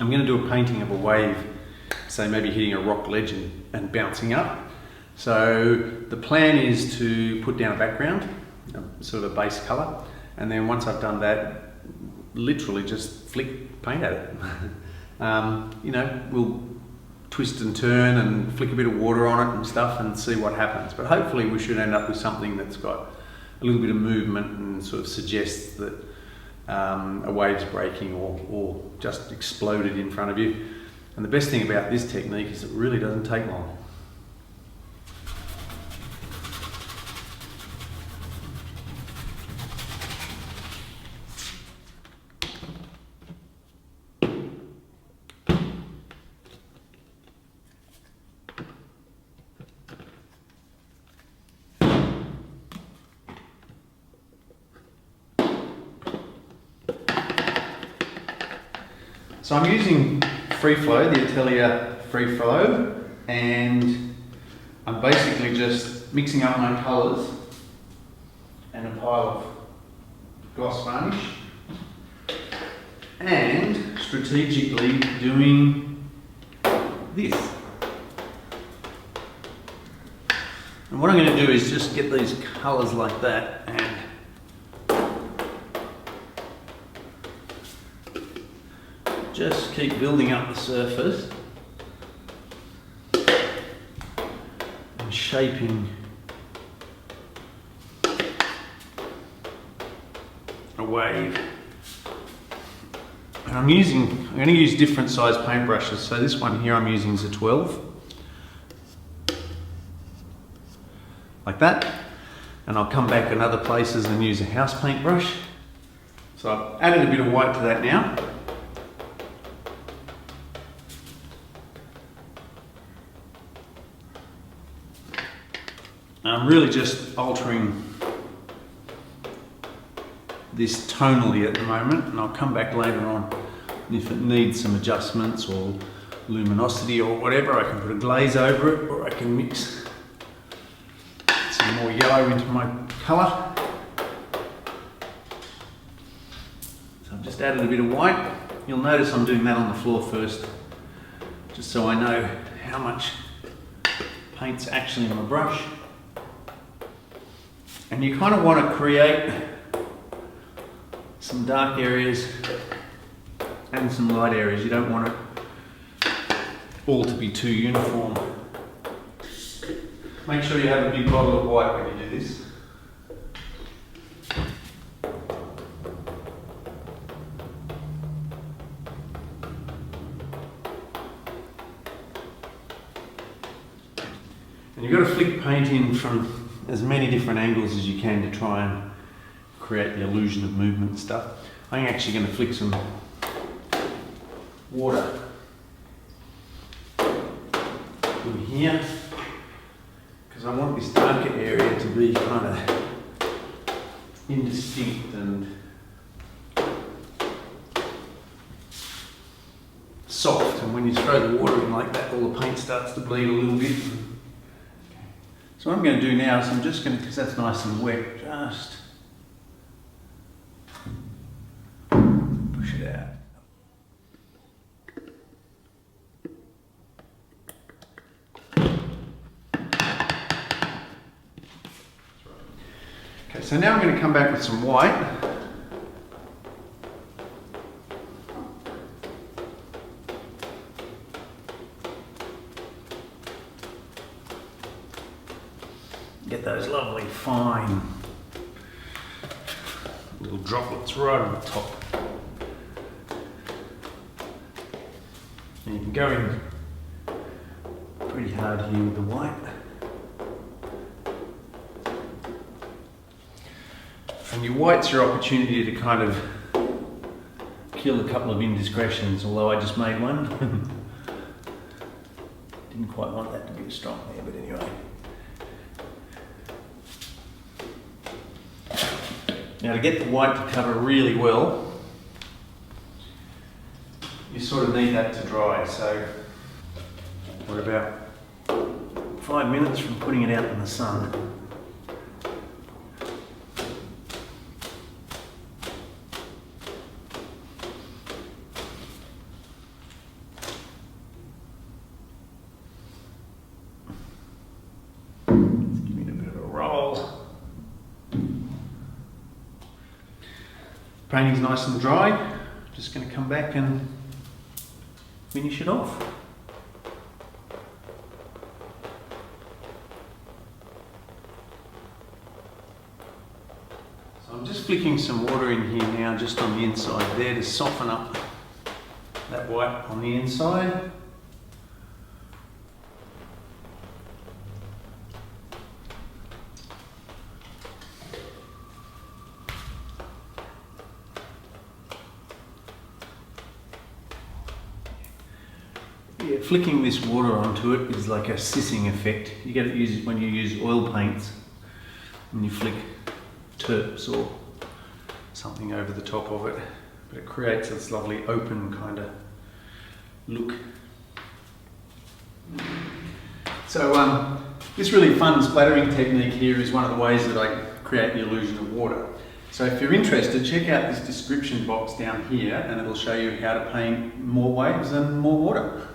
I'm going to do a painting of a wave, say maybe hitting a rock ledge and bouncing up. So the plan is to put down a background, sort of a base colour, and then once I've done that, literally just flick paint at it. You know, we'll twist and turn and flick a bit of water on it and stuff and see what happens. But hopefully we should end up with something that's got a little bit of movement and sort of suggests that a wave's breaking or just exploded in front of you. And the best thing about this technique is it really doesn't take long. So I'm using Free Flow, the Atelier Free Flow, and I'm basically just mixing up my colours and a pile of gloss varnish and strategically doing this. And what I'm going to do is just get these colours like that and just keep building up the surface and shaping a wave. And I'm going to use different size paintbrushes. So this one here I'm using is a 12, like that. And I'll come back in other places and use a house paintbrush. So I've added a bit of white to that now. I'm really just altering this tonally at the moment, and I'll come back later on if it needs some adjustments or luminosity or whatever. I can put a glaze over it, or I can mix some more yellow into my colour. So I've just added a bit of white. You'll notice I'm doing that on the floor first, just so I know how much paint's actually in my brush. And you kind of want to create some dark areas and some light areas. You don't want it all to be too uniform. Make sure you have a big bottle of white when you do this. And you've got to flick paint in from as many different angles as you can to try and create the illusion of movement and stuff. I'm actually going to flick some water in here because I want this darker area to be kind of indistinct and soft, and when you throw the water in like that, all the paint starts to bleed a little bit. So what I'm going to do now is I'm just going to, because that's nice and wet, just push it out. Okay, so now I'm going to come back with some white. Get those lovely fine little droplets right on the top. And you can go in pretty hard here with the white. And your white's your opportunity to kind of kill a couple of indiscretions, although I just made one. Didn't quite want that to be as strong there, but anyway. Now to get the white to cover really well, you sort of need that to dry. So we're about 5 minutes from putting it out in the sun. painting's nice and dry, just going to come back and finish it off. So I'm just flicking some water in here now, just on the inside there, to soften up that white on the inside. Yeah, flicking this water onto it is like a sissing effect. You get it used when you use oil paints, and you flick terps or something over the top of it, but it creates this lovely open kind of look. So this really fun splattering technique here is one of the ways that I create the illusion of water. So if you're interested, check out this description box down here and it'll show you how to paint more waves and more water.